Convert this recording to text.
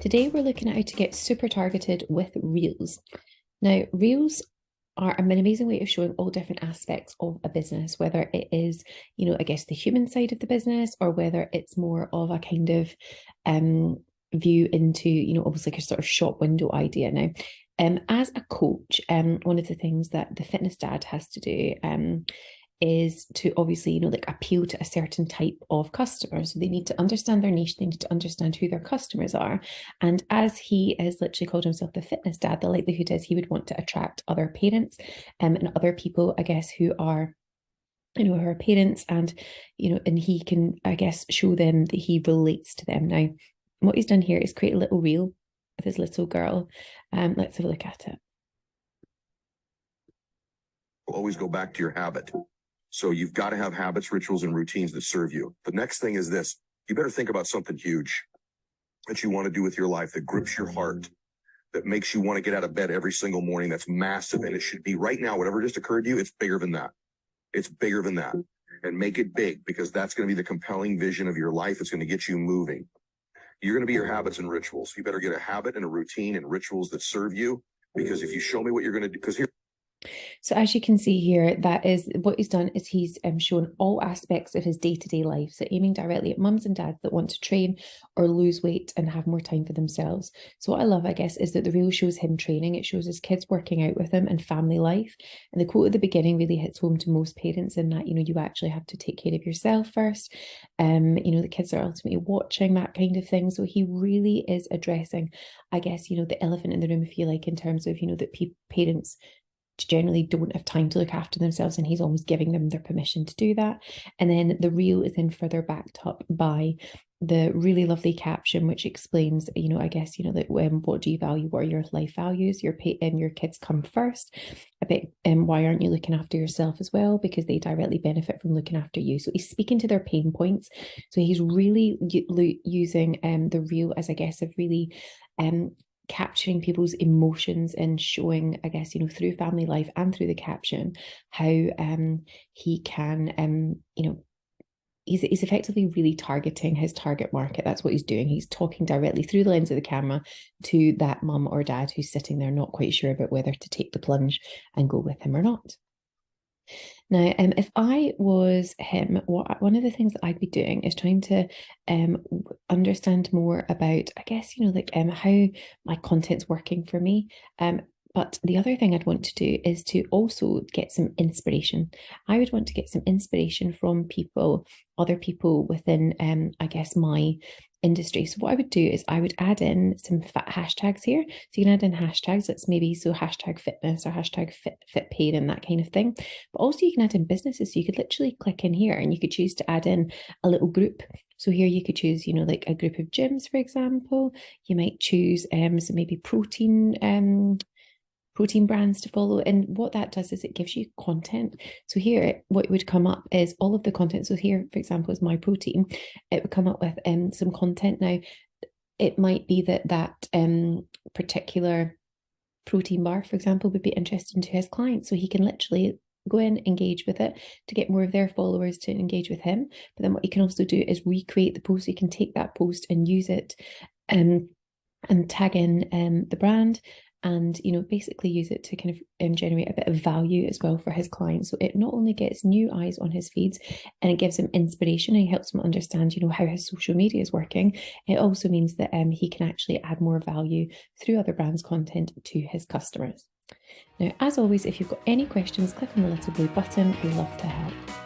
Today we're looking at how to get super targeted with Reels. Now, Reels are an amazing way of showing all different aspects of a business, whether it is, I guess the human side of the business, or whether it's more of a kind of view into, almost like a sort of shop window idea. Now, as a coach, one of the things that the fitness dad has to do is to obviously, like appeal to a certain type of customer. So they need to understand their niche, they need to understand who their customers are. And as he has literally called himself the fitness dad, the likelihood is he would want to attract other parents and other people, I guess, who are her parents, and and he can, I guess, show them that he relates to them. Now, what he's done here is create a little reel of his little girl. Let's have a look at it. Always go back to your habit. So you've got to have habits, rituals, and routines that serve you. The next thing is this. You better think about something huge that you want to do with your life, that grips your heart, that makes you want to get out of bed every single morning. That's massive. And it should be right now. Whatever just occurred to you, it's bigger than that. It's bigger than that. And make it big, because that's going to be the compelling vision of your life. It's going to get you moving. You're going to be your habits and rituals. You better get a habit and a routine and rituals that serve you, because if you show me what you're going to do, because here. So as you can see here, that is what he's done, is he's shown all aspects of his day-to-day life. So aiming directly at mums and dads that want to train or lose weight and have more time for themselves. So what I love, I guess, is that the reel shows him training. It shows his kids working out with him and family life. And the quote at the beginning really hits home to most parents in that, you actually have to take care of yourself first. The kids are ultimately watching that kind of thing. So he really is addressing, I guess, the elephant in the room, if you like, in terms of, that parents generally don't have time to look after themselves, and he's almost giving them their permission to do that. And then the reel is then further backed up by the really lovely caption, which explains, I guess, that what do you value, what are your life values, your kids come first, a bit, why aren't you looking after yourself as well, because they directly benefit from looking after you. So he's speaking to their pain points. So he's really using the reel as, I guess, a really capturing people's emotions and showing, I guess, through family life and through the caption, how he can, he's effectively really targeting his target market. That's what he's doing. He's talking directly through the lens of the camera to that mum or dad who's sitting there not quite sure about whether to take the plunge and go with him or not. Now, if I was him, one of the things that I'd be doing is trying to understand more about, I guess, how my content's working for me. But the other thing I'd want to do is to also get some inspiration. I would want to get some inspiration from other people within, I guess, my industry. So what I would do is I would add in some hashtags here. So you can add in hashtags. That's maybe so hashtag fitness or hashtag fit pain and that kind of thing. But also you can add in businesses. So you could literally click in here and you could choose to add in a little group. So here you could choose, like a group of gyms, for example. You might choose so maybe protein brands to follow. And what that does is it gives you content. So here, what would come up is all of the content. So here, for example, is my protein. It would come up with some content. Now, it might be that particular protein bar, for example, would be interesting to his clients. So he can literally go in, engage with it to get more of their followers to engage with him. But then what you can also do is recreate the post. So you can take that post and use it and tag in the brand, and basically use it to kind of generate a bit of value as well for his clients. So it not only gets new eyes on his feeds and it gives him inspiration and helps him understand how his social media is working, it also means that he can actually add more value through other brands' content to his customers. Now, as always, if you've got any questions, click on the little blue button. We'd love to help.